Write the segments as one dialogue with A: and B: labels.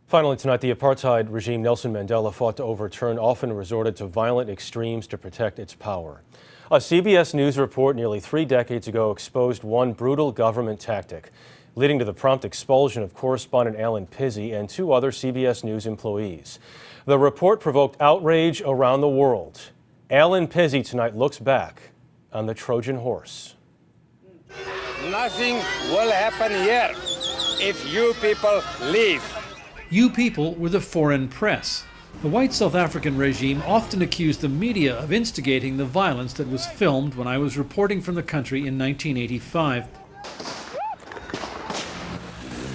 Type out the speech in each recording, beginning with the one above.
A: Finally tonight, the apartheid regime Nelson Mandela fought to overturn often resorted to violent extremes to protect its power. A CBS News report nearly 3 decades ago exposed one brutal government tactic, leading to the prompt expulsion of correspondent Alan Pizzi and 2 other CBS News employees. The report provoked outrage around the world. Alan Pizzi tonight looks back on the Trojan horse.
B: Nothing will happen here if you people leave.
C: You people were the foreign press. The white South African regime often accused the media of instigating the violence that was filmed when I was reporting from the country in 1985.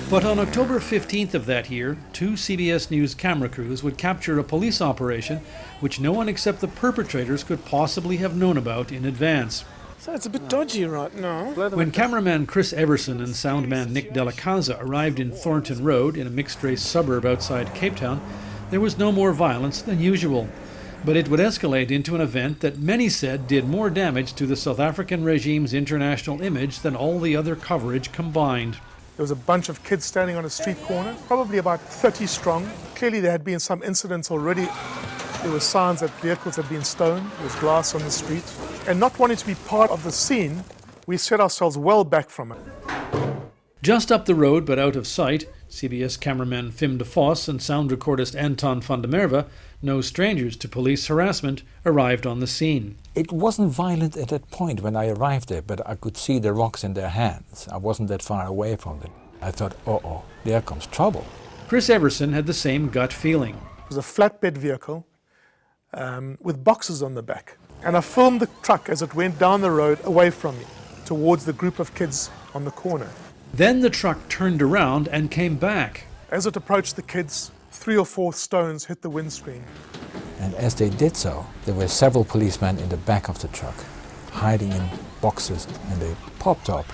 C: But on October 15th of that year, 2 CBS News camera crews would capture a police operation which no one except the perpetrators could possibly have known about in advance.
D: So it's a bit dodgy right now.
C: When cameraman Chris Everson and soundman Nick Delacaza arrived in Thornton Road, in a mixed-race suburb outside Cape Town, there was no more violence than usual. But it would escalate into an event that many said did more damage to the South African regime's international image than all the other coverage combined.
D: There was a bunch of kids standing on a street corner, probably about 30 strong. Clearly there had been some incidents already. There were signs that vehicles had been stoned. There was glass on the street. And not wanting to be part of the scene, we set ourselves well back from it.
C: Just up the road, but out of sight, CBS cameraman Fim de Vos and sound recordist Anton van der Merwe, no strangers to police harassment, arrived on the scene.
E: It wasn't violent at that point when I arrived there, but I could see the rocks in their hands. I wasn't that far away from them. I thought, uh-oh, there comes trouble.
C: Chris Everson had the same gut feeling.
D: It was a flatbed vehicle with boxes on the back. And I filmed the truck as it went down the road away from me, towards the group of kids on the corner.
C: Then the truck turned around and came back.
D: As it approached the kids, 3 or 4 stones hit the windscreen.
E: And as they did so, there were several policemen in the back of the truck, hiding in boxes, and they popped up.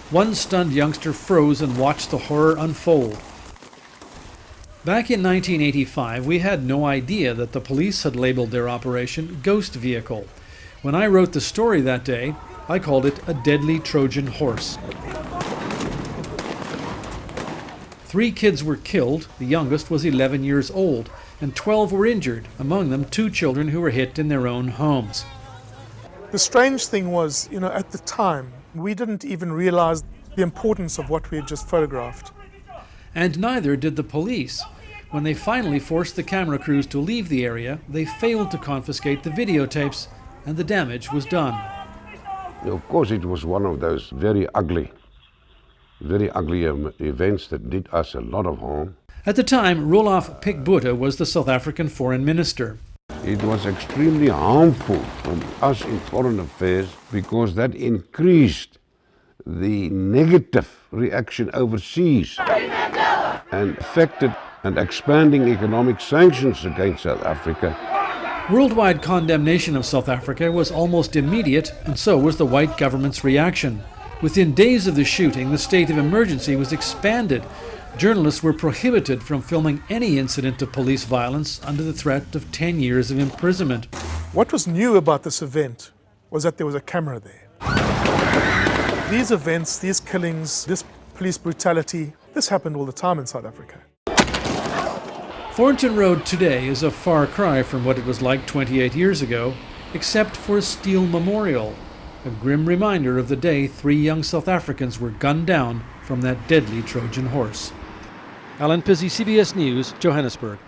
C: One stunned youngster froze and watched the horror unfold. Back in 1985, we had no idea that the police had labeled their operation Ghost Vehicle. When I wrote the story that day, I called it a deadly Trojan horse. 3 kids were killed, the youngest was 11 years old, and 12 were injured, among them 2 children who were hit in their own homes.
D: The strange thing was, at the time, we didn't even realize the importance of what we had just photographed.
C: And neither did the police. When they finally forced the camera crews to leave the area, they failed to confiscate the videotapes, and the damage was done.
F: Of course, it was one of those very ugly events that did us a lot of harm.
C: At the time, Roelof Pick-Botha was the South African foreign minister.
F: It was extremely harmful from us in foreign affairs because that increased the negative reaction overseas and affected and expanding economic sanctions against South Africa.
C: Worldwide condemnation of South Africa was almost immediate, and so was the white government's reaction. Within days of the shooting, the state of emergency was expanded. Journalists were prohibited from filming any incident of police violence under the threat of 10 years of imprisonment.
D: What was new about this event was that there was a camera there. These events, these killings, this police brutality, this happened all the time in South Africa.
C: Thornton Road today is a far cry from what it was like 28 years ago, except for a steel memorial, a grim reminder of the day 3 young South Africans were gunned down from that deadly Trojan horse. Alan Pizzi, CBS News, Johannesburg.